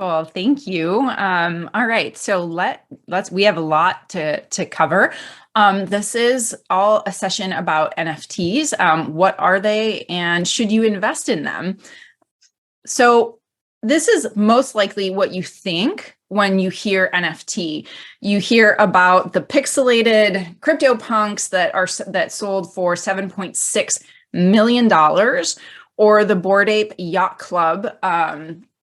Wonderful. Thank you. All right. So we have a lot to cover. This is all a session about NFTs. What are they and should you invest in them? So this is most likely what you think when you hear NFT. You hear about the pixelated crypto punks that sold for $7.6 million, or the Bored Ape Yacht Club,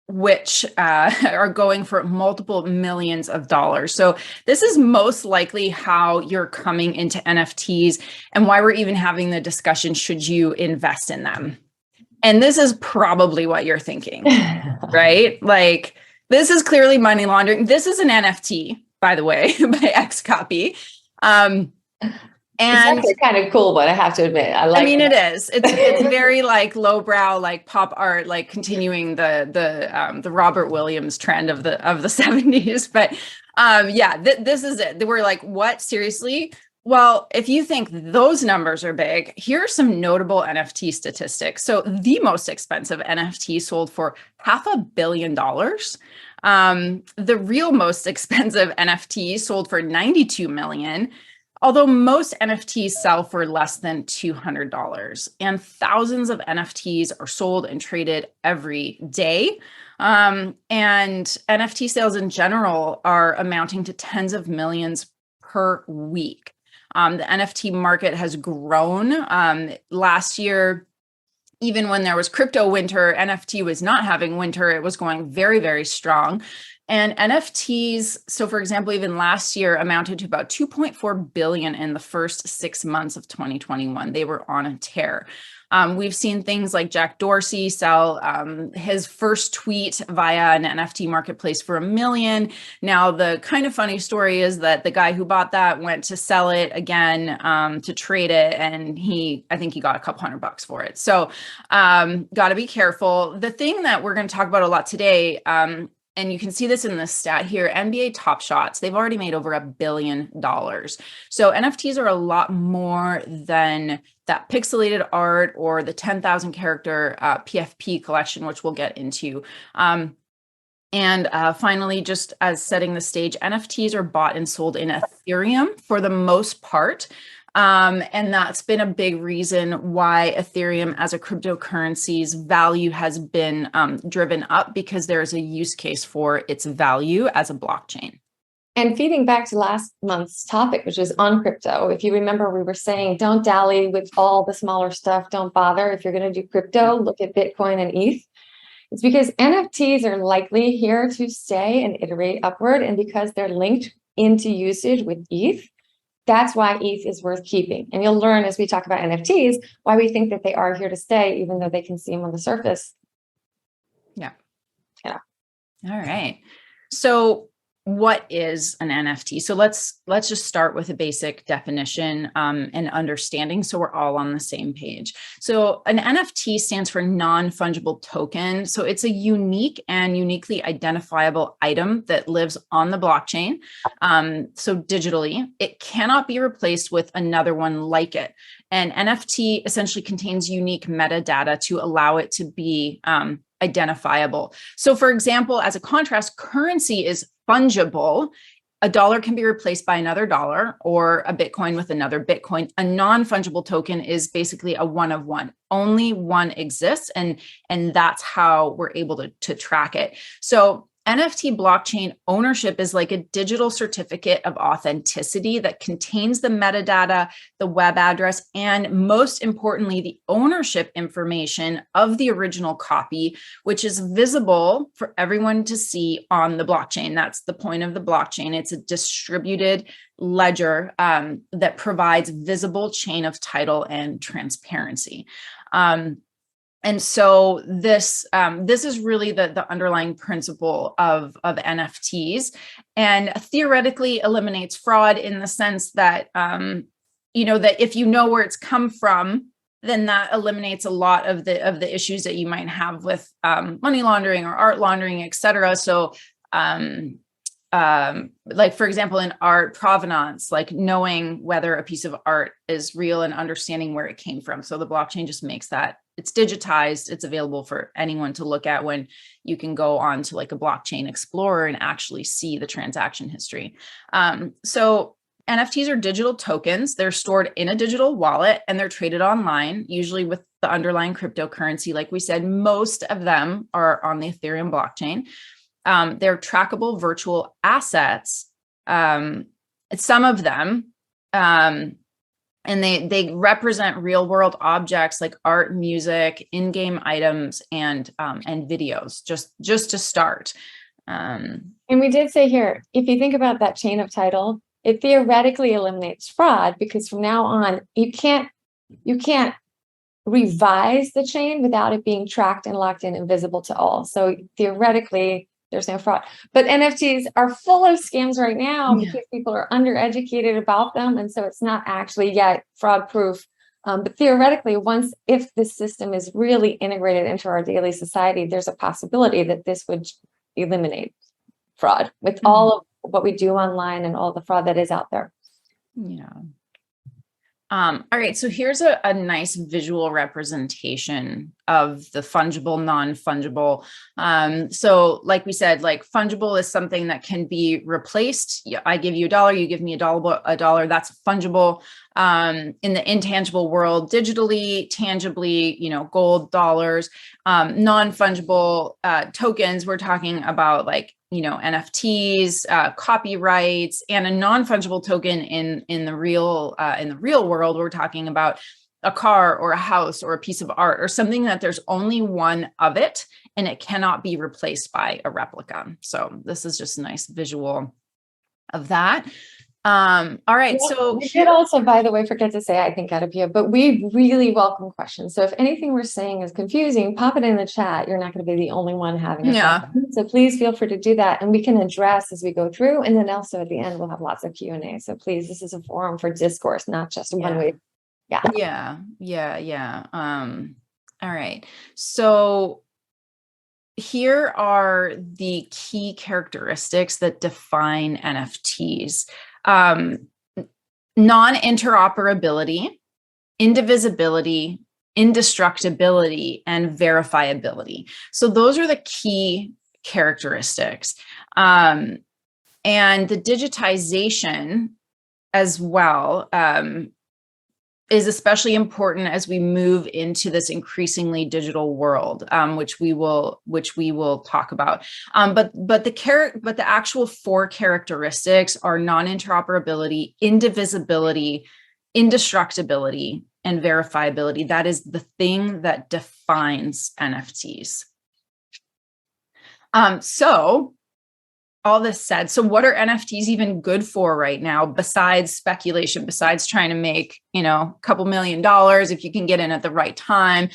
which are going for multiple millions of dollars. So this is most likely how you're coming into NFTs and why we're even having the discussion, should you invest in them? And this is probably what you're thinking, right? Like, this is clearly money laundering. This is an NFT, by the way, by Xcopy. And it's kind of cool, but I have to admit, I mean, it is. It's very like lowbrow, like pop art, like continuing the Robert Williams trend of the 70s. But this is it. We're like, what? Seriously? Well, if you think those numbers are big, here are some notable NFT statistics. So the most expensive NFT sold for $500 million. The real most expensive NFT sold for $92 million. Although most NFTs sell for less than $200, and thousands of NFTs are sold and traded every day. And NFT sales in general are amounting to tens of millions per week. The NFT market has grown. Last year, even when there was crypto winter, NFT was not having winter. It was going very, very strong. And NFTs, so for example, even last year amounted to about 2.4 billion in the first 6 months of 2021. They were on a tear. We've seen things like Jack Dorsey sell his first tweet via an NFT marketplace for $1 million. Now, the kind of funny story is that the guy who bought that went to sell it again to trade it, and I think he got a couple $100 for it. So got to be careful. The thing that we're going to talk about a lot today, and you can see this in the stat here, NBA Top Shots, they've already made over $1 billion. So NFTs are a lot more than that pixelated art or the 10,000 character PFP collection, which we'll get into. And finally, just as setting the stage, NFTs are bought and sold in Ethereum for the most part. And that's been a big reason why Ethereum as a cryptocurrency's value has been driven up, because there is a use case for its value as a blockchain. And feeding back to last month's topic, which was on crypto, if you remember, we were saying, don't dally with all the smaller stuff. Don't bother. If you're going to do crypto, look at Bitcoin and ETH. It's because NFTs are likely here to stay and iterate upward. And because they're linked into usage with ETH, that's why ETH is worth keeping. And you'll learn as we talk about NFTs, why we think that they are here to stay, even though they can seem on the surface. Yeah. All right. So what is an NFT? So let's just start with a basic definition and understanding, so we're all on the same page. So an NFT stands for non-fungible token. So it's a unique and uniquely identifiable item that lives on the blockchain. So digitally, it cannot be replaced with another one like it. And NFT essentially contains unique metadata to allow it to be identifiable. So for example, as a contrast, currency is fungible. A dollar can be replaced by another dollar, or a Bitcoin with another Bitcoin. A non-fungible token is basically a one of one. Only one exists, and that's how we're able to track it. So NFT blockchain ownership is like a digital certificate of authenticity that contains the metadata, the web address, and most importantly, the ownership information of the original copy, which is visible for everyone to see on the blockchain. That's the point of the blockchain. It's a distributed ledger that provides visible chain of title and transparency. And so this is really the underlying principle of NFTs, and theoretically eliminates fraud in the sense that, that if you know where it's come from, then that eliminates a lot of the issues that you might have with money laundering or art laundering, et cetera. So like, for example, in art, provenance, like knowing whether a piece of art is real and understanding where it came from. So the blockchain just makes that, it's digitized, it's available for anyone to look at when you can go on to like a blockchain explorer and actually see the transaction history. So NFTs are digital tokens. They're stored in a digital wallet and they're traded online, usually with the underlying cryptocurrency. Like we said, most of them are on the Ethereum blockchain. They're trackable virtual assets. Some of them, and they represent real world objects like art, music, in-game items, and videos, just to start. And we did say here, if you think about that chain of title, it theoretically eliminates fraud, because from now on, you can't revise the chain without it being tracked and locked in and visible to all. So theoretically, there's no fraud. But NFTs are full of scams right now because people are undereducated about them. And so it's not actually yet fraud proof. But theoretically, if this system is really integrated into our daily society, there's a possibility that this would eliminate fraud with all of what we do online and all the fraud that is out there. Yeah. All right, so here's a nice visual representation of the fungible, non-fungible. So like we said, like fungible is something that can be replaced. I give you $1, you give me $1, that's fungible. In the intangible world, digitally, tangibly, gold, dollars. Non-fungible tokens, we're talking about like, NFTs, copyrights, and a non-fungible token in the real world. We're talking about a car or a house or a piece of art or something that there's only one of it and it cannot be replaced by a replica. So this is just a nice visual of that. All right. Well, so we did also, by the way, forget to say, I think out of here, but we really welcome questions. So if anything we're saying is confusing, pop it in the chat. You're not going to be the only one having a question. So please feel free to do that. And we can address as we go through. And then also at the end, we'll have lots of Q&A. So please, this is a forum for discourse, not just one way. Yeah. All right. So here are the key characteristics that define NFTs. Non-interoperability, indivisibility, indestructibility, and verifiability. So those are the key characteristics. And the digitization as well is especially important as we move into this increasingly digital world, which we will talk about. But the actual 4 characteristics are non-interoperability, indivisibility, indestructibility, and verifiability. That is the thing that defines NFTs. So all this said, so what are NFTs even good for right now, besides speculation, besides trying to make, a couple $1 million if you can get in at the right time?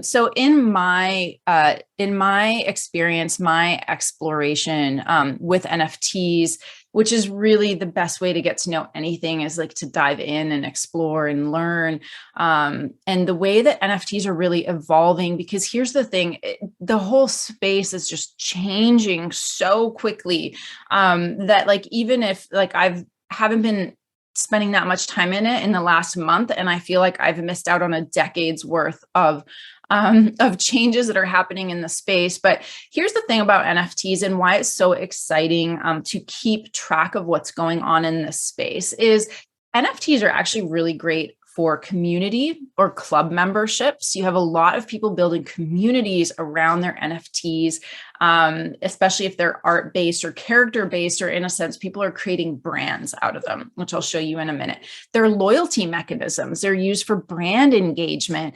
So in my experience, my exploration with NFTs, which is really the best way to get to know anything, is like to dive in and explore and learn. And the way that NFTs are really evolving, because here's the thing, the whole space is just changing so quickly that like, even if like haven't been spending that much time in it in the last month, and I feel like I've missed out on a decade's worth of changes that are happening in the space. But here's the thing about NFTs and why it's so exciting to keep track of what's going on in this space is NFTs are actually really great for community or club memberships. You have a lot of people building communities around their NFTs, especially if they're art-based or character-based, or in a sense, people are creating brands out of them, which I'll show you in a minute. They're loyalty mechanisms. They're used for brand engagement.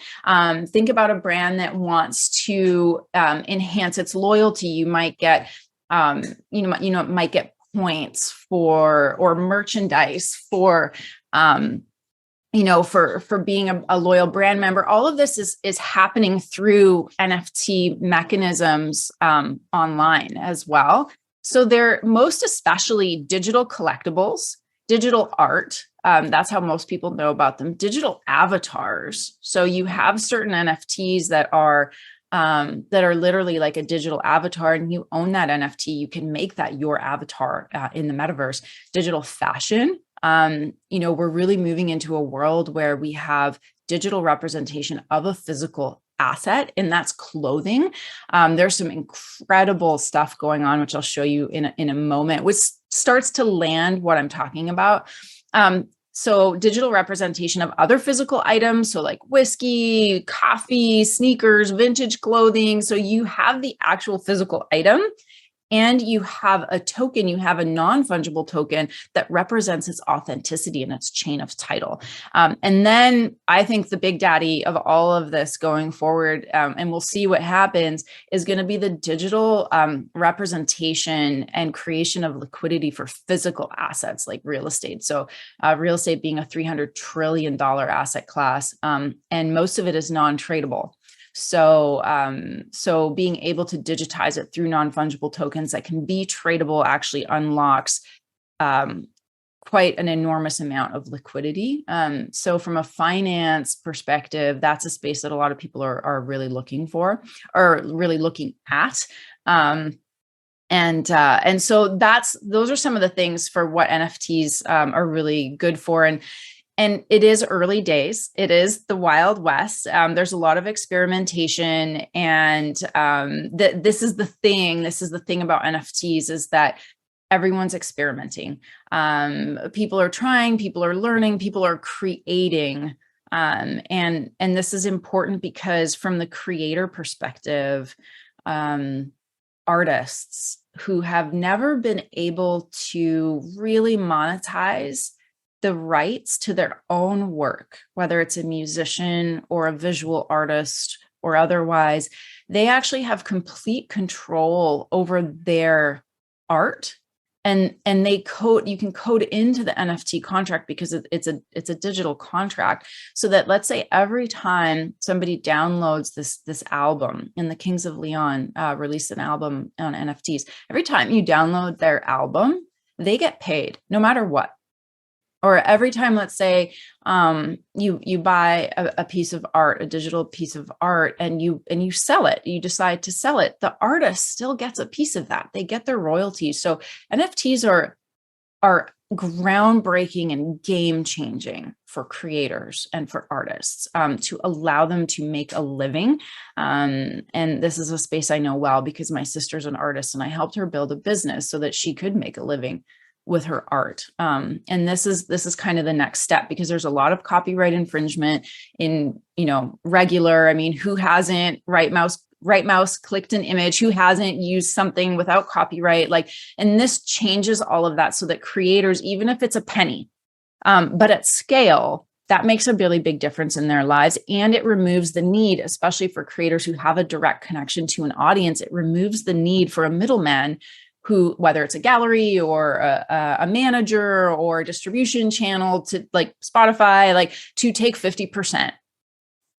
Think about a brand that wants to enhance its loyalty. You might get, might get points for, or merchandise for, for being a loyal brand member. All of this is happening through NFT mechanisms online as well. So they're most especially digital collectibles, digital art. That's how most people know about them. Digital avatars. So you have certain NFTs that are that are literally like a digital avatar, and you own that NFT. You can make that your avatar in the metaverse. Digital fashion. We're really moving into a world where we have digital representation of a physical asset, and that's clothing. There's some incredible stuff going on, which I'll show you in a moment, which starts to land what I'm talking about. So digital representation of other physical items, so like whiskey, coffee, sneakers, vintage clothing. So you have the actual physical item, and you have a token, you have a non-fungible token that represents its authenticity and its chain of title. And then I think the big daddy of all of this going forward, and we'll see what happens, is going to be the digital representation and creation of liquidity for physical assets like real estate. So real estate being a $300 trillion asset class, and most of it is non-tradable. So being able to digitize it through non-fungible tokens that can be tradable actually unlocks quite an enormous amount of liquidity. So from a finance perspective, that's a space that a lot of people are really looking for, or really looking at. And so those are some of the things for what NFTs are really good for. And it is early days. It is the Wild West. There's a lot of experimentation, and this is the thing. This is the thing about NFTs, is that everyone's experimenting. People are trying. People are learning. People are creating. And this is important because from the creator perspective, artists who have never been able to really monetize the rights to their own work, whether it's a musician or a visual artist or otherwise, they actually have complete control over their art. And you can code into the NFT contract because it's a digital contract, so that, let's say, every time somebody downloads this album, and the Kings of Leon released an album on NFTs, every time you download their album, they get paid no matter what. Or every time, let's say, you buy a piece of art, a digital piece of art, and you sell it, you decide to sell it, the artist still gets a piece of that. They get their royalties. So NFTs are groundbreaking and game changing for creators and for artists, to allow them to make a living. And this is a space I know well because my sister's an artist, and I helped her build a business so that she could make a living with her art. And this is kind of the next step, because there's a lot of copyright infringement in, regular. I mean, who hasn't right mouse clicked an image? Who hasn't used something without copyright? And this changes all of that so that creators, even if it's a penny, but at scale, that makes a really big difference in their lives. And it removes the need, especially for creators who have a direct connection to an audience, it removes the need for a middleman who, whether it's a gallery or a manager or a distribution channel, to like Spotify, to take 50%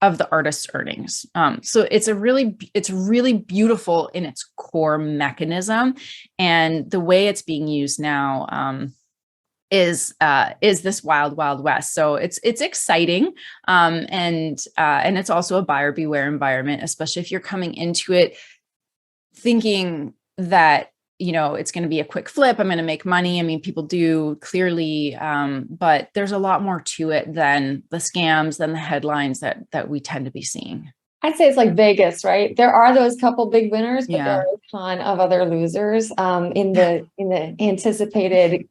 of the artist's earnings. So it's really beautiful in its core mechanism. And the way it's being used now is this wild, wild west. So it's exciting. And it's also a buyer beware environment, especially if you're coming into it thinking that, it's going to be a quick flip. I'm going to make money. I mean, people do clearly, but there's a lot more to it than the scams, than the headlines that we tend to be seeing. I'd say it's like Vegas, right? There are those couple big winners, but Yeah. there are a ton of other losers in the anticipated,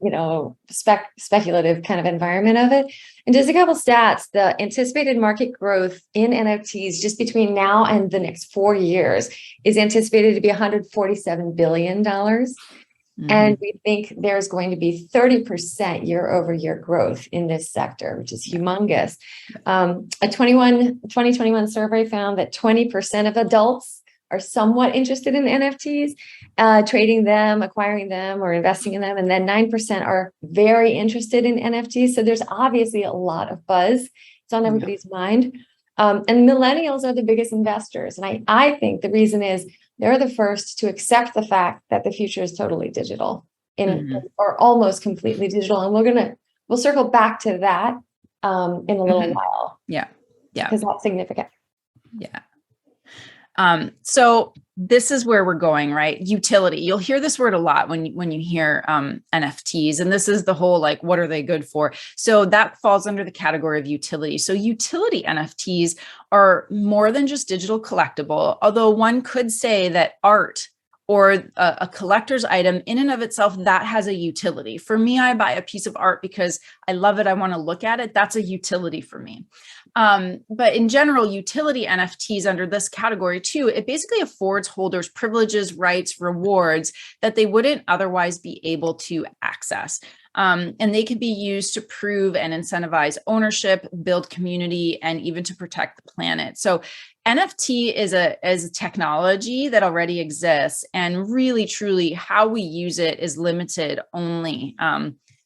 speculative kind of environment of it. And just a couple stats: the anticipated market growth in NFTs just between now and the next 4 years is anticipated to be $147 billion. Mm-hmm. And we think there's going to be 30% year-over-year growth in this sector, which is humongous. A 2021 survey found that 20% of adults are somewhat interested in NFTs, trading them, acquiring them, or investing in them. And then 9% are very interested in NFTs. So there's obviously a lot of buzz. It's on everybody's mind. And millennials are the biggest investors. And I think the reason is they're the first to accept the fact that the future is totally digital or almost completely digital. And we'll circle back to that in a little while. Yeah. Because that's significant. Yeah. So this is where we're going, right? Utility. You'll hear this word a lot when you hear NFTs, and this is the whole like, what are they good for? So that falls under the category of utility. So utility NFTs are more than just digital collectible, although one could say that art or a collector's item in and of itself, that has a utility. For me, I buy a piece of art because I love it. I want to look at it. That's a utility for me. But in general, utility NFTs under this category too, it basically affords holders privileges, rights, rewards that they wouldn't otherwise be able to access. And they can be used to prove and incentivize ownership, build community, and even to protect the planet. So NFT is a technology that already exists, and really, truly, how we use it is limited only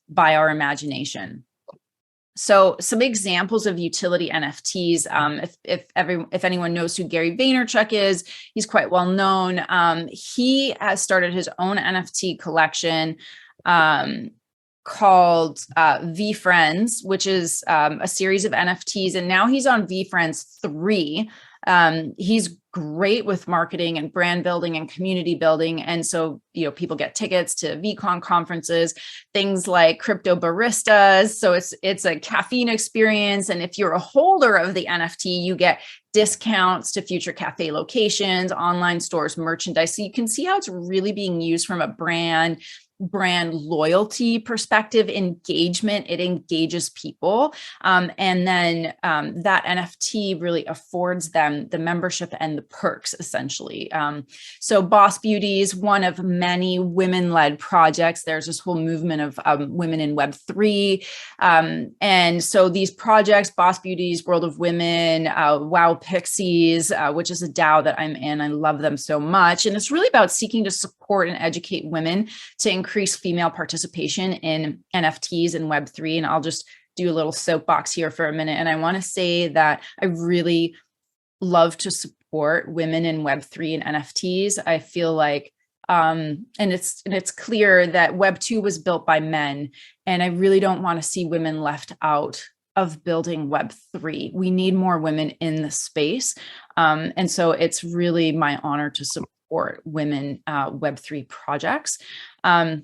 by our imagination. So some examples of utility NFTs, if anyone knows who Gary Vaynerchuk is, he's quite well known. He has started his own NFT collection called VFriends, which is a series of NFTs, and now he's on VFriends 3. He's great with marketing and brand building and community building. And so, people get tickets to VCon conferences, things like crypto baristas. So it's a caffeine experience. And if you're a holder of the NFT, you get discounts to future cafe locations, online stores, merchandise. So you can see how it's really being used from a brand loyalty perspective, engagement. It engages people. And then that NFT really affords them the membership and the perks, essentially. So Boss Beauty is one of many women-led projects. There's this whole movement of women in Web3. And so these projects, Boss Beauty's World of Women, Wow Pixies, which is a DAO that I'm in. I love them so much. And it's really about seeking to support and educate women to increase female participation in NFTs and Web3. And I'll just do a little soapbox here for a minute. And I want to say that I really love to support women in Web3 and NFTs. I feel like, and it's clear that Web2 was built by men, and I really don't want to see women left out of building Web3. We need more women in the space. And so it's really my honor to support women Web3 projects. And,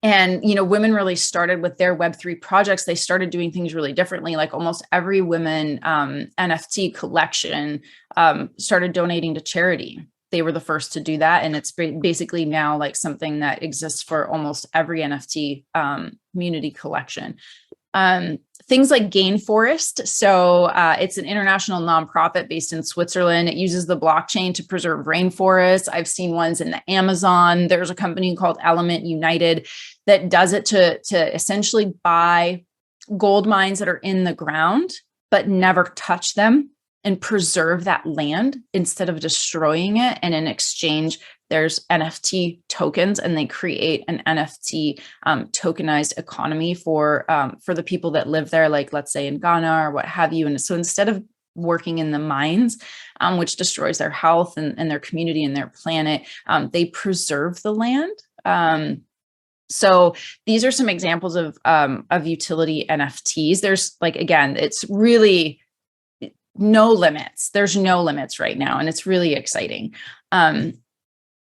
women really started with their Web3 projects. They started doing things really differently. Like almost every women NFT collection started donating to charity. They were the first to do that. And it's basically now like something that exists for almost every NFT community collection. Things like Gainforest. So it's an international nonprofit based in Switzerland. It uses the blockchain to preserve rainforests. I've seen ones in the Amazon. There's a company called Element United that does it to essentially buy gold mines that are in the ground, but never touch them, and preserve that land instead of destroying it. And in exchange, there's NFT tokens, and they create an NFT tokenized economy for the people that live there, like let's say in Ghana or what have you. And so instead of working in the mines, which destroys their health and their community and their planet, they preserve the land. So these are some examples of utility NFTs. There's again, it's really no limits. There's no limits right now, and it's really exciting.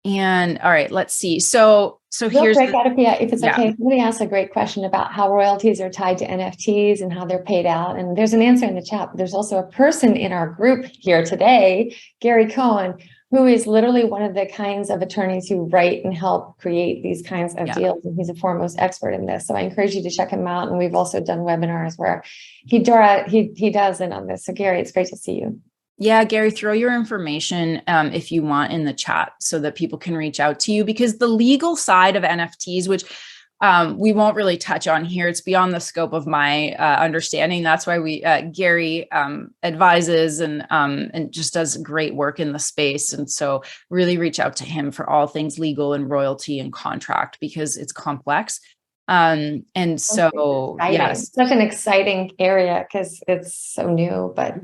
And all right, let's see. So here's if it's okay. Somebody asked a great question about how royalties are tied to NFTs and how they're paid out. And there's an answer in the chat, but there's also a person in our group here today, Gary Cohen, who is literally one of the kinds of attorneys who write and help create these kinds of deals. And he's a foremost expert in this. So I encourage you to check him out. And we've also done webinars where he does in on this. So Gary, it's great to see you. Yeah, Gary, throw your information if you want in the chat so that people can reach out to you, because the legal side of NFTs, which we won't really touch on here, it's beyond the scope of my understanding. That's why Gary advises and just does great work in the space. And so really reach out to him for all things legal and royalty and contract, because it's complex. And so, yes, such an exciting area because it's so new, but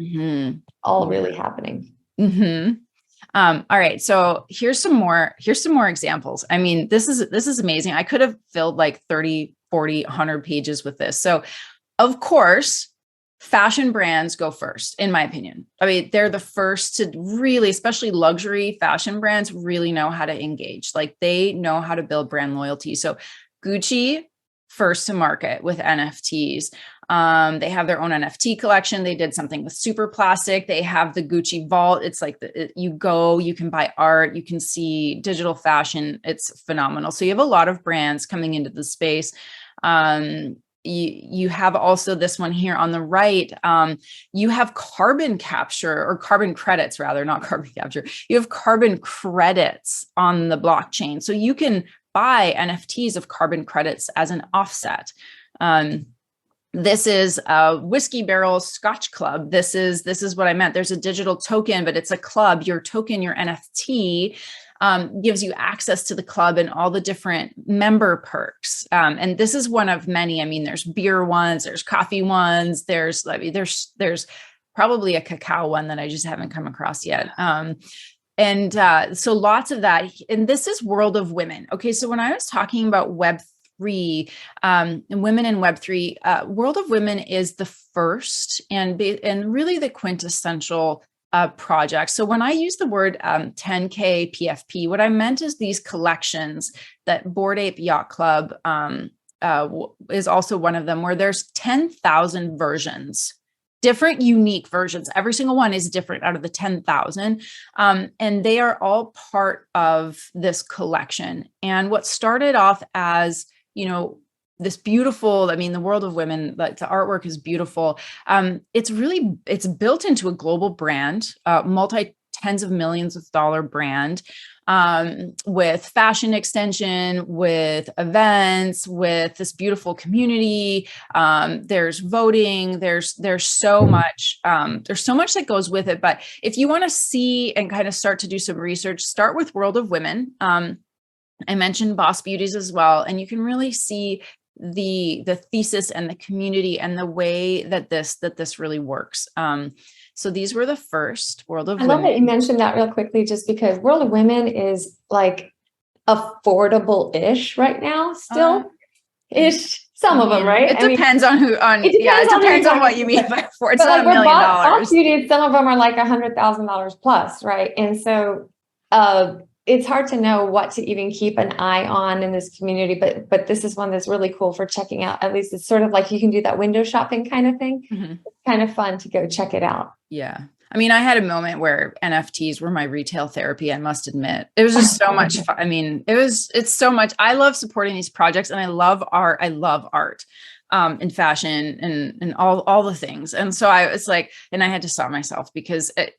all really happening. All right. So here's some more examples. I mean, this is amazing. I could have filled like 30, 40, 100 pages with this. So of course, fashion brands go first, in my opinion. I mean, they're the first to really, especially luxury fashion brands, really know how to engage. Like they know how to build brand loyalty. So Gucci, first to market with NFTs. They have their own NFT collection. They did something with super plastic. They have the Gucci vault. It's like you can buy art, you can see digital fashion. It's phenomenal. So you have a lot of brands coming into the space. You have also this one here on the right. You have carbon capture or carbon credits, rather, not carbon capture. You have carbon credits on the blockchain. So you can buy NFTs of carbon credits as an offset. This is a Whiskey Barrel Scotch Club. This is what I meant. There's a digital token, but it's a club. Your token, your NFT, gives you access to the club and all the different member perks. And this is one of many. I mean, there's beer ones, there's coffee ones, there's probably a cacao one that I just haven't come across yet. So lots of that. And this is World of Women. Okay, so when I was talking about Web3 and women in Web3, World of Women is the first and really the quintessential project. So when I use the word 10K PFP, what I meant is these collections that Bored Ape Yacht Club is also one of them, where there's 10,000 versions, different unique versions. Every single one is different out of the 10,000. And they are all part of this collection. And what started off as, this beautiful, I mean, the World of Women, like the artwork is beautiful. It's built into a global brand, multi tens of millions of dollar brand, with fashion extension, with events, with this beautiful community. There's voting, there's so much that goes with it. But if you want to see and kind of start to do some research, start with World of Women. I mentioned Boss Beauties as well, and you can really see the thesis and the community and the way that this really works. So these were the first World of Women. I love that you mentioned that real quickly, just because World of Women is like affordable-ish right now, still ish. Some of them, right? It depends on who. It depends on what you mean by afford. It's not $1 million. Boss Beauty, some of them are like $100,000 plus, right? And so, it's hard to know what to even keep an eye on in this community, but this is one that's really cool for checking out. At least it's sort of like you can do that window shopping kind of thing. Mm-hmm. It's kind of fun to go check it out. Yeah. I mean, I had a moment where NFTs were my retail therapy, I must admit. It was just so much fun. I mean, it's so much. I love supporting these projects and I love art. I love art. And fashion and all the things. And so I was like, and I had to stop myself because it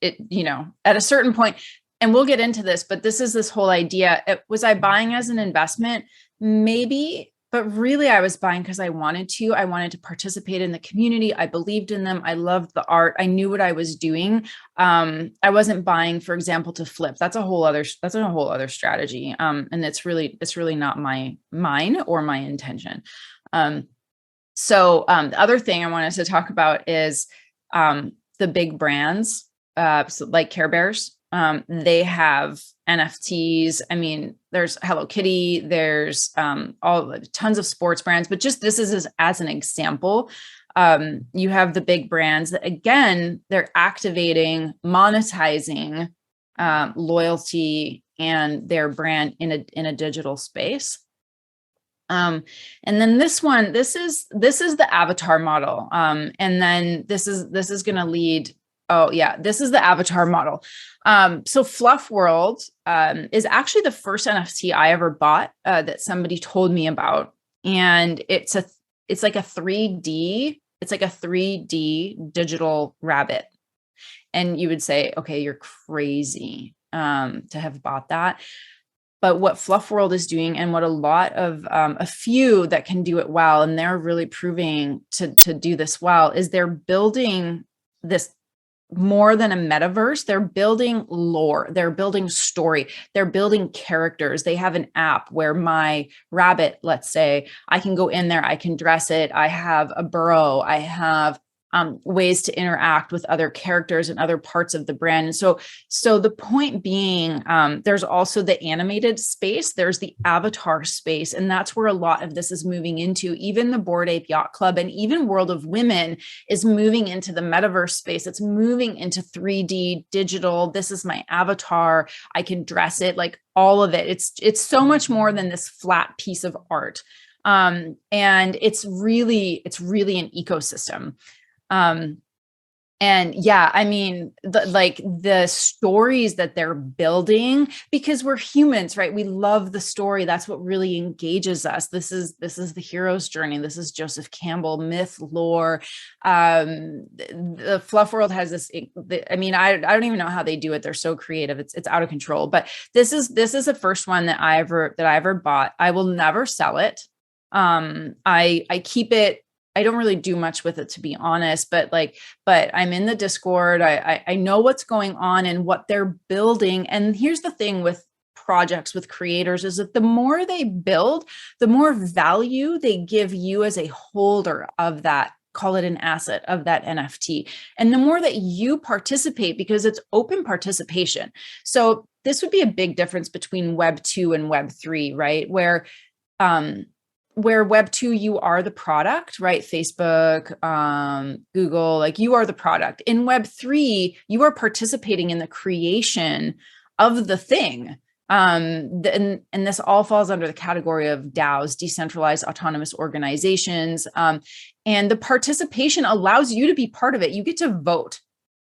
at a certain point, and we'll get into this, but this whole idea. Was I buying as an investment? Maybe, but really I was buying because I wanted to participate in the community. I believed in them. I loved the art. I knew what I was doing. I wasn't buying, for example, to flip. That's a whole other strategy. And it's really not mine or my intention. So the other thing I wanted to talk about is the big brands, so like Care Bears. They have NFTs. I mean, there's Hello Kitty, there's tons of sports brands, but just this is as an example. You have the big brands that, again, they're activating, monetizing loyalty and their brand in a digital space. And then this is the avatar model. And then this is going to lead. Oh yeah, this is the avatar model. So Fluff World is actually the first NFT I ever bought that somebody told me about, and it's like a 3D digital rabbit. And you would say, okay, you're crazy to have bought that. But what Fluff World is doing, and what a lot of a few that can do it well, and they're really proving to do this well, is they're building this more than a metaverse. They're building lore, they're building story, they're building characters. They have an app where my rabbit, let's say, I can go in there, I can dress it. I have a burrow, I have ways to interact with other characters and other parts of the brand. And so the point being, there's also the animated space, there's the avatar space, and that's where a lot of this is moving into. Even the Bored Ape Yacht Club and even World of Women is moving into the metaverse space. It's moving into 3D digital. This is my avatar. I can dress it, like all of it. It's so much more than this flat piece of art. And it's really an ecosystem. And yeah, I mean, the stories that they're building, because we're humans, right? We love the story. That's what really engages us. This is the hero's journey. This is Joseph Campbell, myth, lore. The fluff world has this. I mean, I don't even know how they do it. They're so creative. It's out of control. But this is the first one that I ever bought. I will never sell it. I keep it. I don't really do much with it, to be honest, but I'm in the Discord. I know what's going on and what they're building. And here's the thing with projects, with creators, is that the more they build, the more value they give you as a holder of that, call it an asset, of that NFT. And the more that you participate, because it's open participation. So this would be a big difference between Web 2 and Web 3, right? Where Web 2, you are the product, right? Facebook, Google, like you are the product. In Web 3, you are participating in the creation of the thing. And this all falls under the category of DAOs, decentralized autonomous organizations. And the participation allows you to be part of it. You get to vote.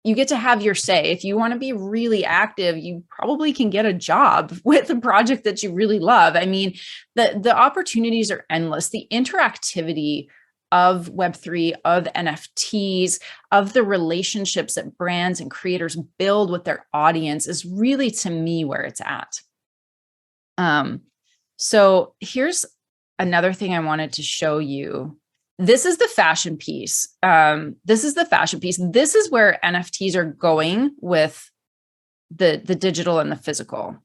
You get to have your say. If you want to be really active, you probably can get a job with a project that you really love. I mean, the opportunities are endless. The interactivity of Web3, of NFTs, of the relationships that brands and creators build with their audience is really, to me, where it's at. So here's another thing I wanted to show you. This is the fashion piece. This is where NFTs are going with the digital and the physical.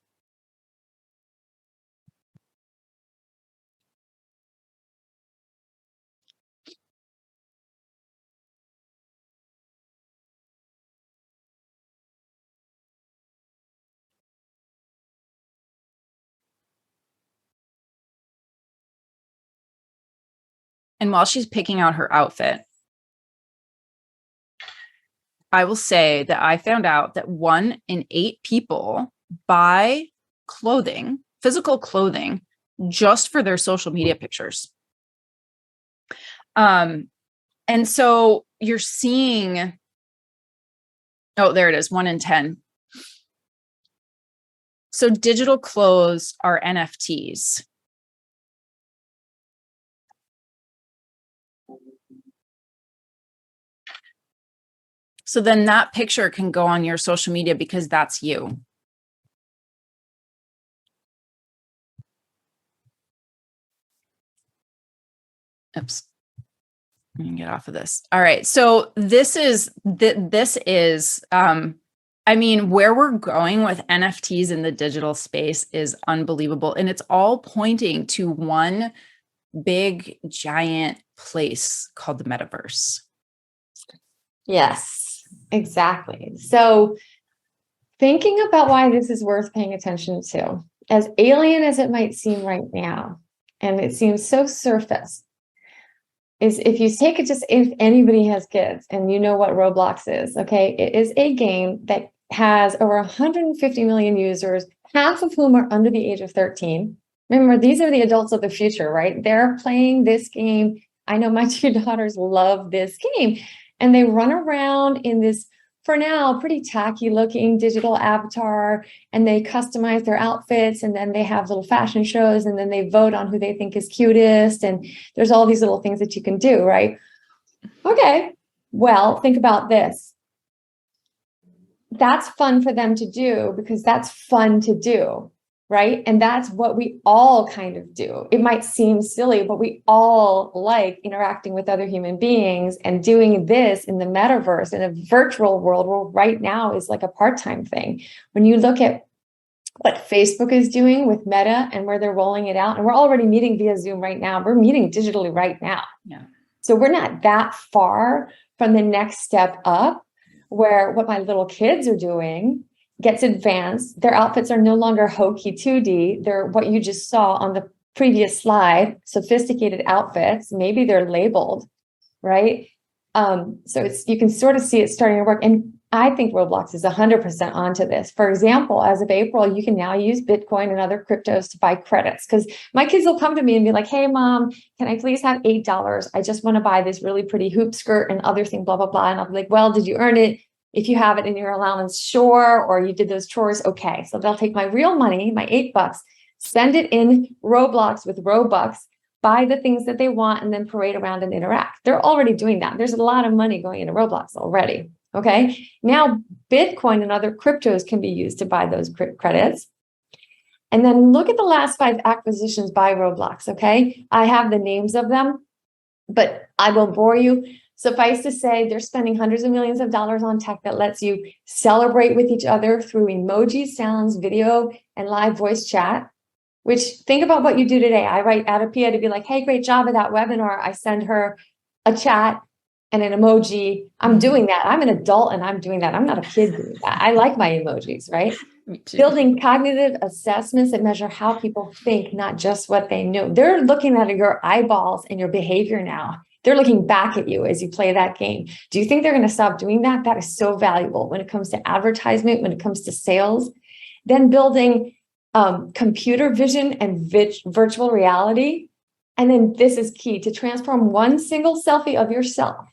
And while she's picking out her outfit, I will say that I found out that 1 in 8 people buy clothing, physical clothing, just for their social media pictures. And so you're seeing, oh, there it is, 1 in 10. So digital clothes are NFTs. So then that picture can go on your social media because that's you. Oops. Let me get off of this. All right. So this is, I mean, where we're going with NFTs in the digital space is unbelievable. And it's all pointing to one big, giant place called the metaverse. Yes, exactly. So thinking about why this is worth paying attention to, as alien as it might seem right now, and it seems so surface, is if you take it, just if anybody has kids and you know what Roblox is, okay, it is a game that has over 150 million users, half of whom are under the age of 13. Remember, these are the adults of the future, right? They're playing this game. I know my 2 daughters love this game, and they run around in this, for now, pretty tacky looking digital avatar, and they customize their outfits, and then they have little fashion shows, and then they vote on who they think is cutest. And there's all these little things that you can do, right? Okay, well, think about this. That's fun for them to do because that's fun to do, right? And that's what we all kind of do. It might seem silly, but we all like interacting with other human beings, and doing this in the metaverse, in a virtual world, where right now is like a part-time thing. When you look at what Facebook is doing with Meta and where they're rolling it out, and we're already meeting via Zoom right now. We're meeting digitally right now. Yeah. So we're not that far from the next step up, where what my little kids are doing gets advanced. Their outfits are no longer hokey 2D. They're what you just saw on the previous slide, sophisticated outfits. Maybe they're labeled, right? So you can sort of see it starting to work. And I think Roblox is 100% onto this. For example, as of April, you can now use Bitcoin and other cryptos to buy credits, because my kids will come to me and be like, hey, mom, can I please have $8? I just want to buy this really pretty hoop skirt and other thing, blah, blah, blah. And I'll be like, well, did you earn it? If you have it in your allowance, sure. Or you did those chores. Okay. So they'll take my real money, my $8, spend it in Roblox with Robux, buy the things that they want, and then parade around and interact. They're already doing that. There's a lot of money going into Roblox already. Okay. Now Bitcoin and other cryptos can be used to buy those credits. And then look at the last 5 acquisitions by Roblox. Okay. I have the names of them, but I won't bore you. Suffice to say, they're spending hundreds of millions of dollars on tech that lets you celebrate with each other through emoji, sounds, video, and live voice chat. Which, think about what you do today. I write Adapia to be like, hey, great job at that webinar. I send her a chat and an emoji. I'm doing that. I'm an adult and I'm doing that. I'm not a kid doing that. I like my emojis, right? Building cognitive assessments that measure how people think, not just what they know. They're looking at your eyeballs and your behavior now. They're looking back at you as you play that game. Do you think they're going to stop doing that? That is so valuable when it comes to advertisement, when it comes to sales. Then building computer vision and virtual reality. And then this is key, to transform one single selfie of yourself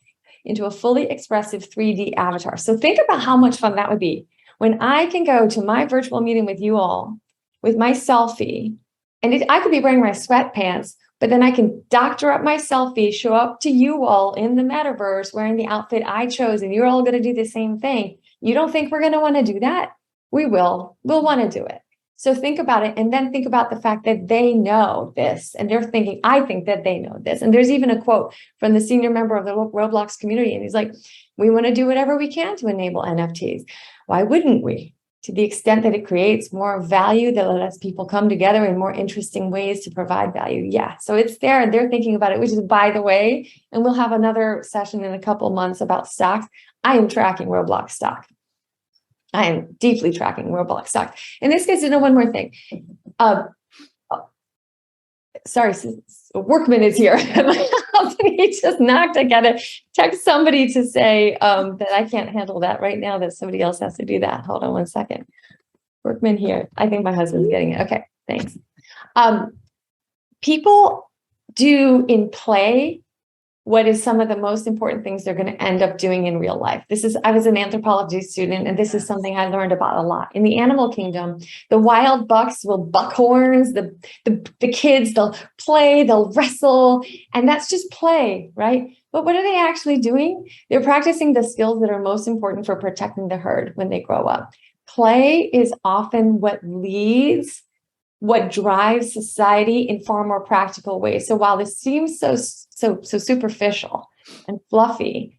into a fully expressive 3D avatar. So think about how much fun that would be when I can go to my virtual meeting with you all with my selfie, and I could be wearing my sweatpants, but then I can doctor up my selfie, show up to you all in the metaverse wearing the outfit I chose, and you're all going to do the same thing. You don't think we're going to want to do that? We will. We'll want to do it. So think about it, and then think about the fact that they know this, and they're thinking, I think that they know this. And there's even a quote from the senior member of the Roblox community, and he's like, we want to do whatever we can to enable NFTs. Why wouldn't we? To the extent that it creates more value, that lets people come together in more interesting ways to provide value. Yeah, so it's there, and they're thinking about it, which is, by the way, and we'll have another session in a couple months about stocks. I am tracking Roblox stock. I am deeply tracking Roblox stock. In this case, one more thing. Sorry, Workman is here. He just knocked. I got to text somebody to say that I can't handle that right now, that somebody else has to do that. Hold on one second. Workman here. I think my husband's getting it. Okay, thanks. People do in play what is some of the most important things they're going to end up doing in real life. I was an anthropology student, and this is something I learned about a lot. In the animal kingdom, the wild bucks will buck horns, the kids, they'll play, they'll wrestle, and that's just play, right? But what are they actually doing? They're practicing the skills that are most important for protecting the herd when they grow up. Play is often what drives society in far more practical ways. So while this seems so superficial and fluffy,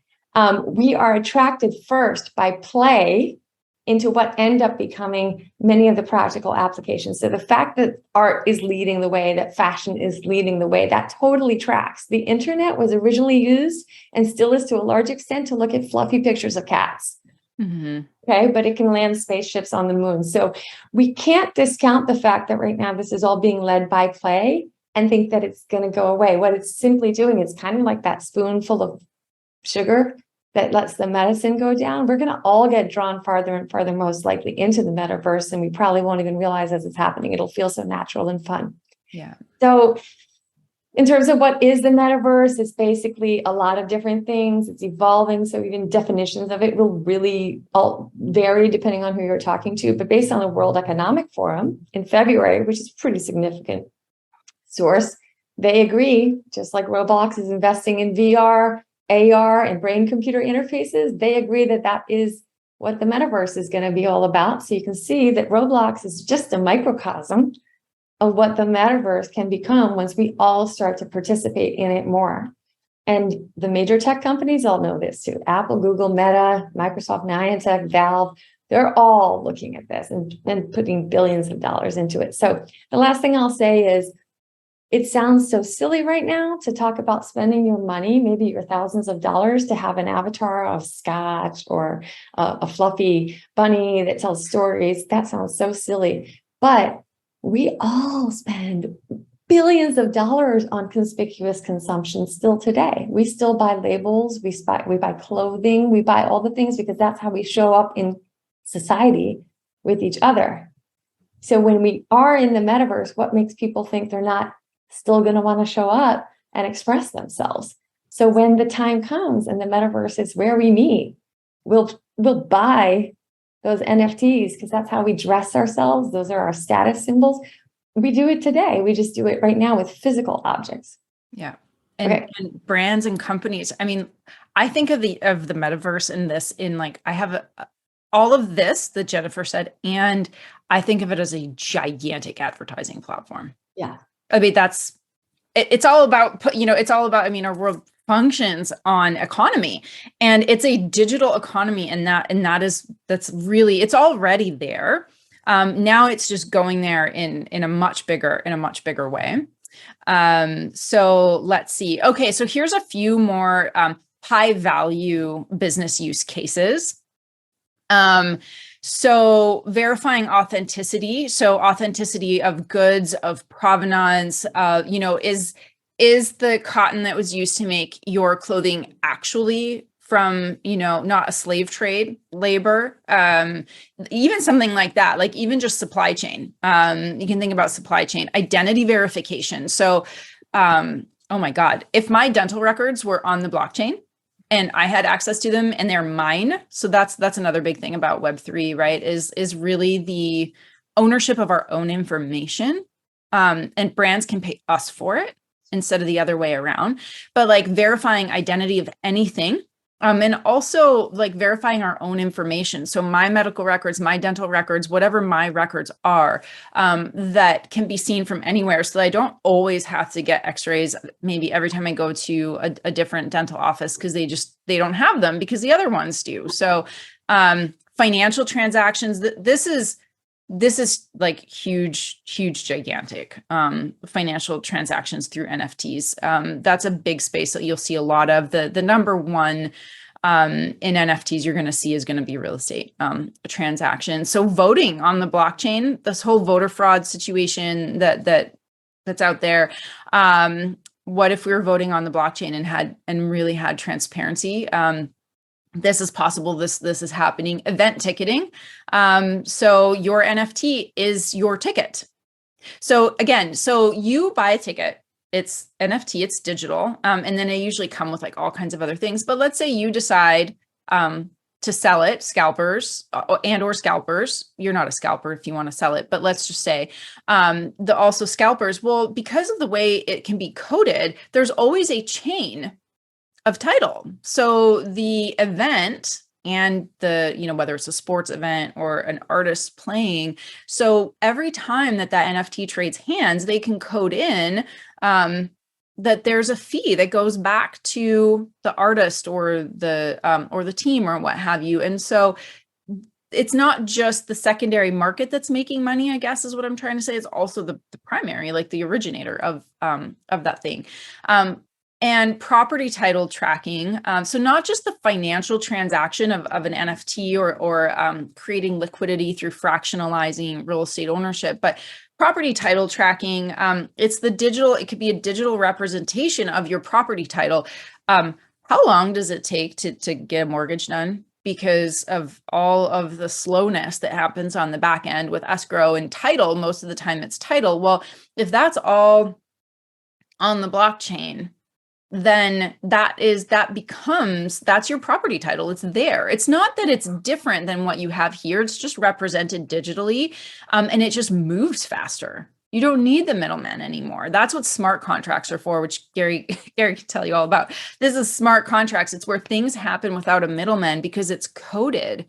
we are attracted first by play into what end up becoming many of the practical applications. So the fact that art is leading the way, that fashion is leading the way, that totally tracks. The internet was originally used, and still is to a large extent, to look at fluffy pictures of cats. Mm-hmm. Okay, but it can land spaceships on the moon. So we can't discount the fact that right now this is all being led by play and think that it's going to go away. What it's simply doing is kind of like that spoonful of sugar that lets the medicine go down. We're going to all get drawn farther and farther, most likely, into the metaverse, and we probably won't even realize as it's happening. It'll feel so natural and fun. Yeah. So in terms of what is the metaverse, it's basically a lot of different things. It's evolving. So even definitions of it will really all vary depending on who you're talking to. But based on the World Economic Forum in February, which is a pretty significant source, they agree, just like Roblox is investing in VR, AR, and brain-computer interfaces, they agree that that is what the metaverse is going to be all about. So you can see that Roblox is just a microcosm of what the metaverse can become once we all start to participate in it more. And the major tech companies all know this too. Apple, Google, Meta, Microsoft, Niantic, Valve, they're all looking at this and putting billions of dollars into it. So the last thing I'll say is it sounds so silly right now to talk about spending your money, maybe your thousands of dollars, to have an avatar of Scotch or a fluffy bunny that tells stories. That sounds so silly. But we all spend billions of dollars on conspicuous consumption still today. We still buy labels, we buy clothing, we buy all the things because that's how we show up in society with each other. So when we are in the metaverse, what makes people think they're not still going to want to show up and express themselves? So when the time comes and the metaverse is where we meet, we'll buy those NFTs because that's how we dress ourselves. Those are our status symbols. We do it today. We just do it right now with physical objects. Yeah. And brands and companies. I mean, I think of the metaverse in this in like, I have all of this that Jennifer said, and I think of it as a gigantic advertising platform. Yeah. I mean, it's all about, I mean, our world functions on economy, and it's a digital economy, and that's really, it's already there. Now it's just going there in a much bigger way. So let's see. Okay, so here's a few more high value business use cases. So verifying authenticity. So authenticity of goods, of provenance, is the cotton that was used to make your clothing actually from, not a slave trade labor, even something like that, like even just supply chain. You can think about supply chain, identity verification. So, oh my God, if my dental records were on the blockchain and I had access to them and they're mine. So that's another big thing about Web3, right? Is really the ownership of our own information. And brands can pay us for it instead of the other way around. But like verifying identity of anything, and also like verifying our own information. So my medical records, my dental records, whatever my records are, that can be seen from anywhere. So that I don't always have to get x-rays maybe every time I go to a different dental office because they don't have them because the other ones do. So financial transactions, this is like huge, gigantic financial transactions through NFTs. That's a big space that you'll see a lot of. The number one in NFTs you're going to see is going to be real estate transactions. So voting on the blockchain, this whole voter fraud situation that's out there. What if we were voting on the blockchain and really had transparency? This is possible. This is happening. Event ticketing. So your NFT is your ticket. So again, so you buy a ticket, it's NFT, it's digital. And then they usually come with like all kinds of other things. But let's say you decide to sell it, scalpers or scalpers. You're not a scalper if you want to sell it, but let's just say also scalpers. Well, because of the way it can be coded, there's always a chain of title. So the event and whether it's a sports event or an artist playing. So every time that NFT trades hands, they can code in that there's a fee that goes back to the artist or the team or what have you. And so it's not just the secondary market that's making money, I guess is what I'm trying to say. It's also the primary, like the originator of that thing. And property title tracking. So not just the financial transaction of an NFT or creating liquidity through fractionalizing real estate ownership, but property title tracking. It could be a digital representation of your property title. How long does it take to get a mortgage done? Because of all of the slowness that happens on the back end with escrow and title, most of the time it's title. Well, if that's all on the blockchain, then that's your property title. It's there. It's not that it's different than what you have here. It's just represented digitally. And it just moves faster. You don't need the middleman anymore. That's what smart contracts are for, which Gary can tell you all about. This is smart contracts. It's where things happen without a middleman because it's coded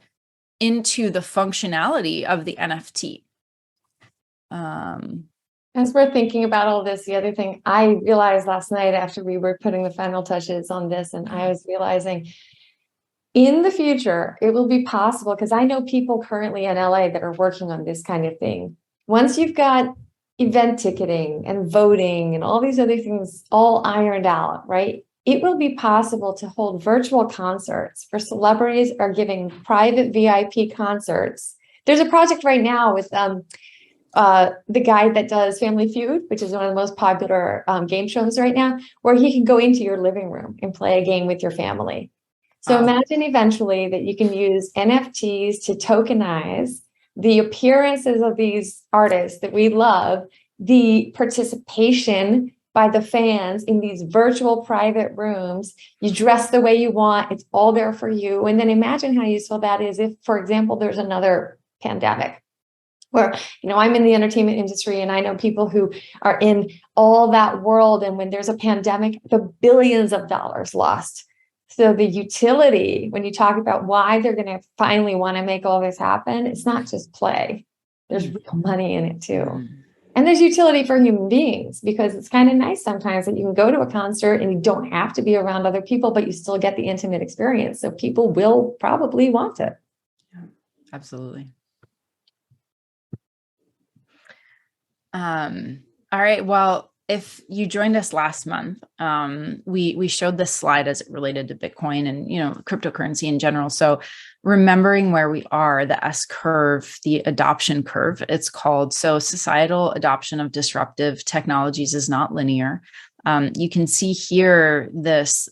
into the functionality of the NFT. As we're thinking about all this, the other thing I realized last night after we were putting the final touches on this, and I was realizing in the future, it will be possible, because I know people currently in LA that are working on this kind of thing. Once you've got event ticketing and voting and all these other things all ironed out, right? It will be possible to hold virtual concerts for celebrities are giving private VIP concerts. There's a project right now with the guy that does Family Feud, which is one of the most popular game shows right now, where he can go into your living room and play a game with your family. So imagine eventually that you can use NFTs to tokenize the appearances of these artists that we love, the participation by the fans in these virtual private rooms. You dress the way you want, it's all there for you. And then imagine how useful that is if, for example, there's another pandemic where, I'm in the entertainment industry and I know people who are in all that world. And when there's a pandemic, the billions of dollars lost. So the utility, when you talk about why they're going to finally want to make all this happen, it's not just play. There's real money in it too. And there's utility for human beings, because it's kind of nice sometimes that you can go to a concert and you don't have to be around other people, but you still get the intimate experience. So people will probably want it. Yeah, absolutely. All right. Well, if you joined us last month, we showed this slide as it related to Bitcoin and, cryptocurrency in general. So remembering where we are, the S curve, the adoption curve, it's called. So societal adoption of disruptive technologies is not linear. You can see here this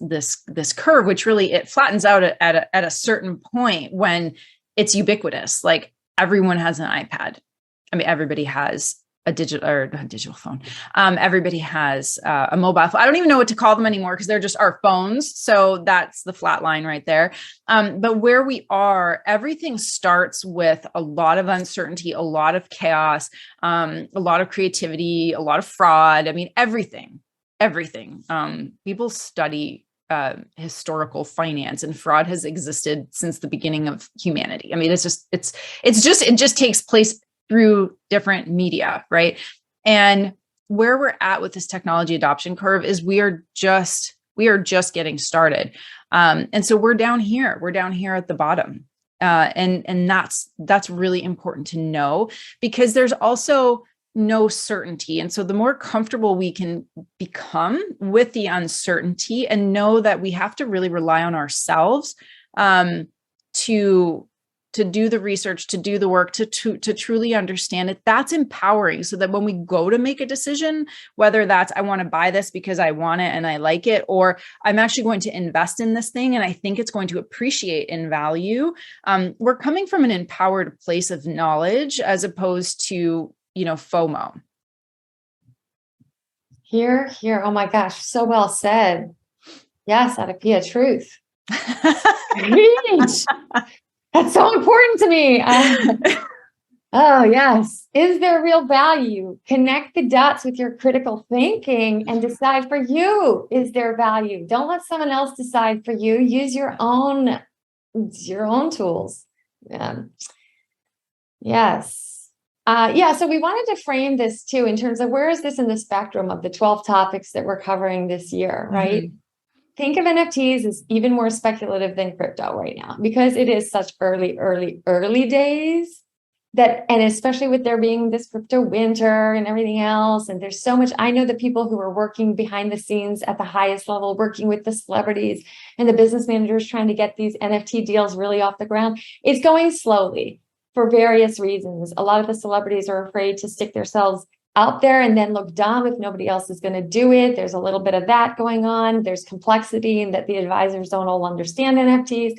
curve, which really, it flattens out at a certain point when it's ubiquitous. Like everyone has an iPad. I mean, everybody has a digital phone. Everybody has a mobile phone. I don't even know what to call them anymore because they're just our phones. So that's the flat line right there. But where we are, everything starts with a lot of uncertainty, a lot of chaos, a lot of creativity, a lot of fraud. I mean, everything. People study historical finance, and fraud has existed since the beginning of humanity. I mean, it just takes place through different media, right? And where we're at with this technology adoption curve is we are just getting started. And so we're down here at the bottom. And that's really important to know, because there's also no certainty. And so the more comfortable we can become with the uncertainty and know that we have to really rely on ourselves to do the research, to do the work, to truly understand it, that's empowering. So that when we go to make a decision, whether that's I want to buy this because I want it and I like it, or I'm actually going to invest in this thing and I think it's going to appreciate in value, we're coming from an empowered place of knowledge as opposed to, FOMO. Here. Oh my gosh, so well said. Yes, Adapia, truth. Preach. That's so important to me. Oh, yes. Is there real value? Connect the dots with your critical thinking and decide for you, is there value? Don't let someone else decide for you. Use your own tools. Yes. So we wanted to frame this too in terms of where is this in the spectrum of the 12 topics that we're covering this year, right? Mm-hmm. Think of NFTs as even more speculative than crypto right now, because it is such early days and especially with there being this crypto winter and everything else. And there's so much, I know the people who are working behind the scenes at the highest level, working with the celebrities and the business managers trying to get these NFT deals really off the ground. It's going slowly for various reasons. A lot of the celebrities are afraid to stick themselves out there and then look dumb if nobody else is going to do it. There's a little bit of that going on. There's complexity in that the advisors don't all understand NFTs,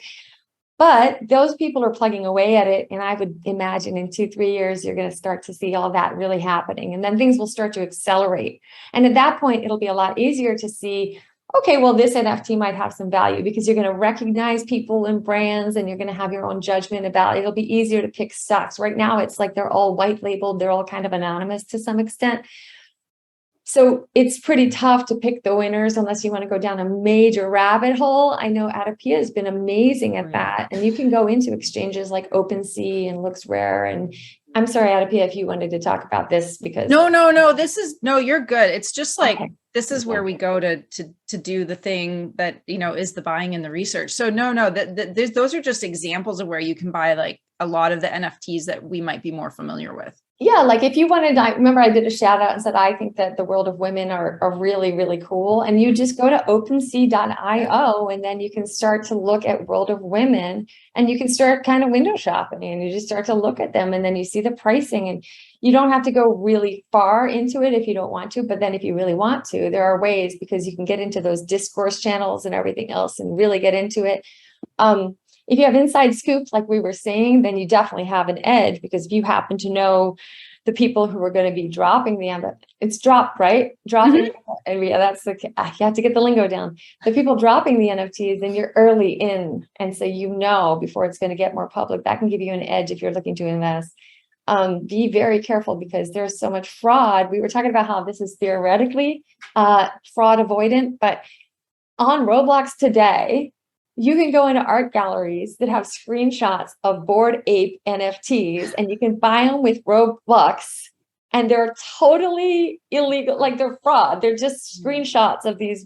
but those people are plugging away at it. And I would imagine in 2-3 years, you're going to start to see all that really happening. And then things will start to accelerate. And at that point, it'll be a lot easier to see, okay, well, this NFT might have some value because you're going to recognize people and brands and you're going to have your own judgment about it. It'll be easier to pick stocks. Right now, it's like they're all white labeled. They're all kind of anonymous to some extent. So it's pretty tough to pick the winners unless you want to go down a major rabbit hole. I know Adapia has been amazing at that. And you can go into exchanges like OpenSea and LooksRare. And I'm sorry, Adipia, if you wanted to talk about this because No, you're good. It's just like, okay. this is where we go to do the thing that, is the buying and the research. So those are just examples of where you can buy like a lot of the NFTs that we might be more familiar with. Yeah, like if you wanted, I remember I did a shout out and said, I think that the world of women are really, really cool. And you just go to OpenSea.io and then you can start to look at world of women and you can start kind of window shopping and you just start to look at them and then you see the pricing and you don't have to go really far into it if you don't want to. But then if you really want to, there are ways because you can get into those discourse channels and everything else and really get into it. If you have inside scoops, like we were saying, then you definitely have an edge because if you happen to know the people who are going to be dropping it's dropped, right? Dropping. Mm-hmm. Yeah, that's you have to get the lingo down. The people dropping the NFTs, then you're early in. And so, before it's going to get more public, that can give you an edge if you're looking to invest. Be very careful because there's so much fraud. We were talking about how this is theoretically fraud avoidant, but on Roblox today, you can go into art galleries that have screenshots of Bored Ape NFTs and you can buy them with Robux and they're totally illegal. Like they're fraud. They're just screenshots of these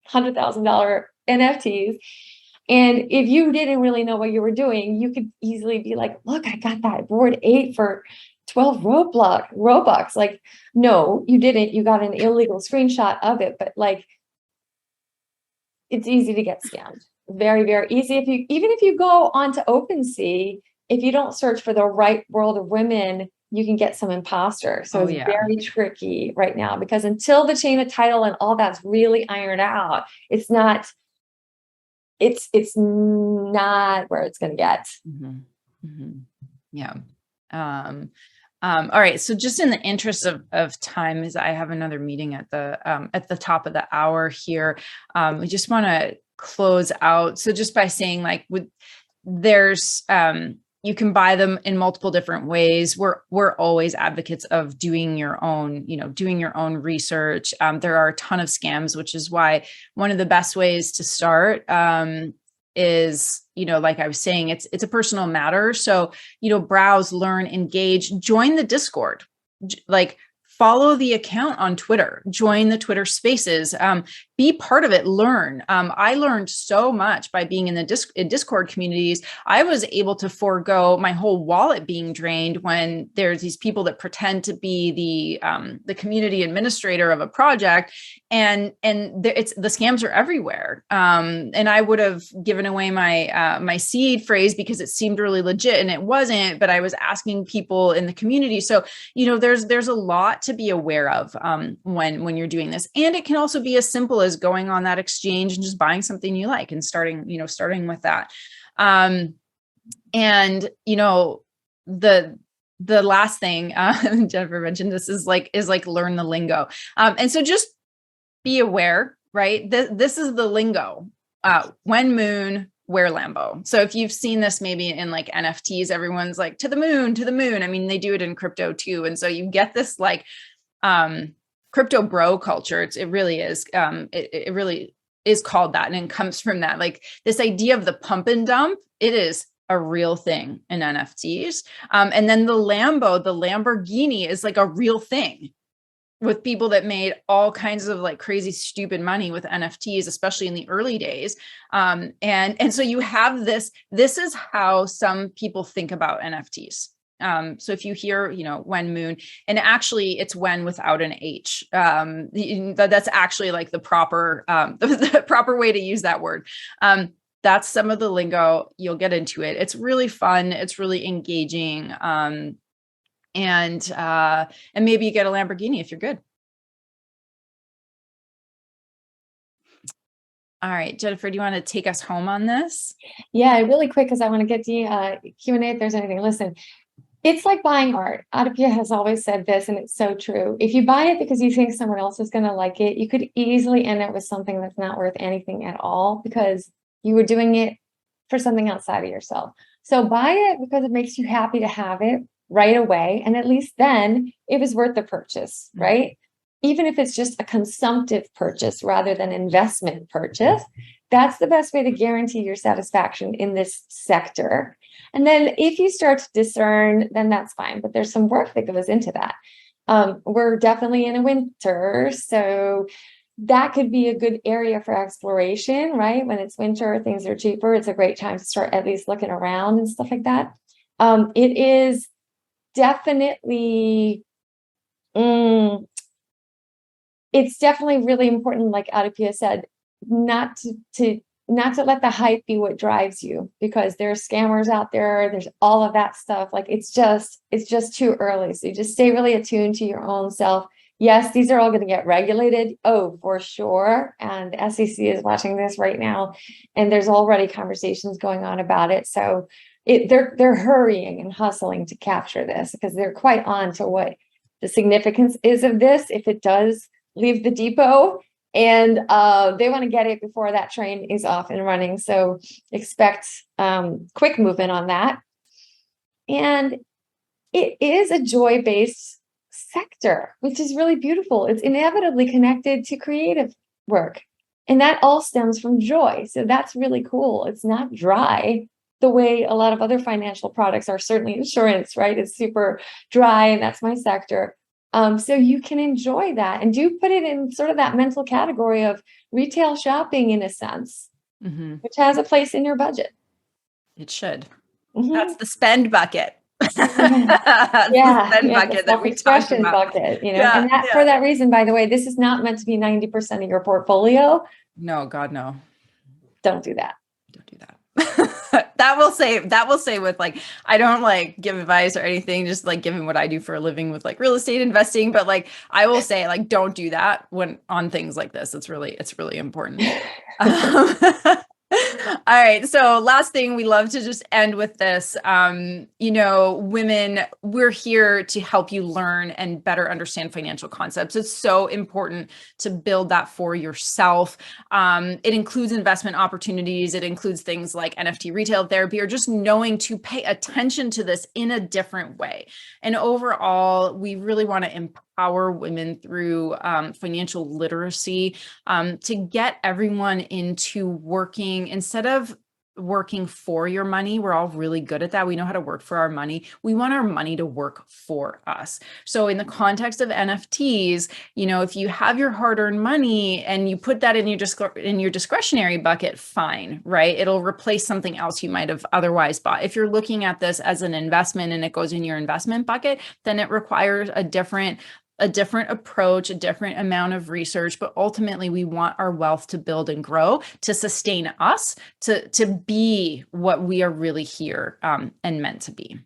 $100,000 NFTs. And if you didn't really know what you were doing, you could easily be like, look, I got that Bored Ape for 12 Robux. Like, no, you didn't. You got an illegal screenshot of it. But like, it's easy to get scammed. Very, very easy. Even if you go onto OpenSea, if you don't search for the right world of women, you can get some imposter. So it's very tricky right now because until the chain of title and all that's really ironed out, it's not where it's going to get. Mm-hmm. Mm-hmm. Yeah. All right. So just in the interest of time, as I have another meeting at the top of the hour here, we just want to close out. So just by saying like you can buy them in multiple different ways. We're always advocates of doing your own research. There are a ton of scams, which is why one of the best ways to start is, like I was saying, it's a personal matter. So, browse, learn, engage, join the Discord, like follow the account on Twitter, join the Twitter spaces, be part of it, learn. I learned so much by being in the Discord communities. I was able to forego my whole wallet being drained when there's these people that pretend to be the community administrator of a project, and the scams are everywhere. And I would have given away my seed phrase because it seemed really legit, and it wasn't. But I was asking people in the community. So there's a lot to be aware of when you're doing this, and it can also be as simple as going on that exchange and just buying something you like and starting with that. And the last thing Jennifer mentioned, this is like learn the lingo, and so just be aware, right? This is the lingo. When moon, where Lambo. So if you've seen this maybe in like NFTs, everyone's like to the moon. I mean, they do it in crypto too, and so you get this like crypto bro culture. It really is. It really is called that, and it comes from that. Like this idea of the pump and dump. It is a real thing in NFTs. And then the Lamborghini is like a real thing with people that made all kinds of like crazy, stupid money with NFTs, especially in the early days. And so you have this is how some people think about NFTs. So if you hear, when moon, and actually it's when without an H, that's actually like the proper way to use that word. That's some of the lingo. You'll get into it. It's really fun. It's really engaging. And maybe you get a Lamborghini if you're good. All right, Jennifer, do you want to take us home on this? Yeah, really quick, because I want to get the Q&A if there's anything. Listen, it's like buying art. Adipia has always said this, and it's so true. If you buy it because you think someone else is going to like it, you could easily end up with something that's not worth anything at all because you were doing it for something outside of yourself. So buy it because it makes you happy to have it right away. And at least then it was worth the purchase, right? Even if it's just a consumptive purchase rather than investment purchase, that's the best way to guarantee your satisfaction in this sector. And then if you start to discern, then that's fine. But there's some work that goes into that. We're definitely in a winter, so that could be a good area for exploration, right? When it's winter, things are cheaper. It's a great time to start at least looking around and stuff like that. It is definitely, it's definitely really important, like Adipia said, not to not to let the hype be what drives you, because there's scammers out there. There's all of that stuff. Like it's just too early. So you just stay really attuned to your own self. Yes, these are all going to get regulated. Oh, for sure. And the SEC is watching this right now, and there's already conversations going on about it. So they're hurrying and hustling to capture this, because they're quite on to what the significance is of this if it does leave the depot. And they want to get it before that train is off and running. So expect quick movement on that. And it is a joy-based sector, which is really beautiful. It's inevitably connected to creative work. And that all stems from joy. So that's really cool. It's not dry the way a lot of other financial products are. Certainly insurance, right? It's super dry, and that's my sector. So you can enjoy that, and do put it in sort of that mental category of retail shopping in a sense, which has a place in your budget. It should. Mhm. That's the spend bucket. Yeah, The spend the bucket that we talked self-expression about. bucket, Yeah, and that for that reason, by the way, this is not meant to be 90% of your portfolio. No, God, no. Don't do that. Don't do that. That will say with like, I don't like give advice or anything, just like given what I do for a living with like real estate investing. But like, I will say like, don't do that when on things like this. It's really important. All right. So last thing, we love to just end with this. Women, we're here to help you learn and better understand financial concepts. It's so important to build that for yourself. It includes investment opportunities. It includes things like NFT retail therapy, or just knowing to pay attention to this in a different way. And overall, we really want to empower women through financial literacy, to get everyone into working instead of working for your money. We're all really good at that. We know how to work for our money. We want our money to work for us. So in the context of NFTs, if you have your hard-earned money and you put that in your discretionary bucket, fine, right? It'll replace something else you might have otherwise bought. If you're looking at this as an investment and it goes in your investment bucket, then it requires a different approach, a different amount of research, but ultimately we want our wealth to build and grow, to sustain us, to be what we are really here and meant to be.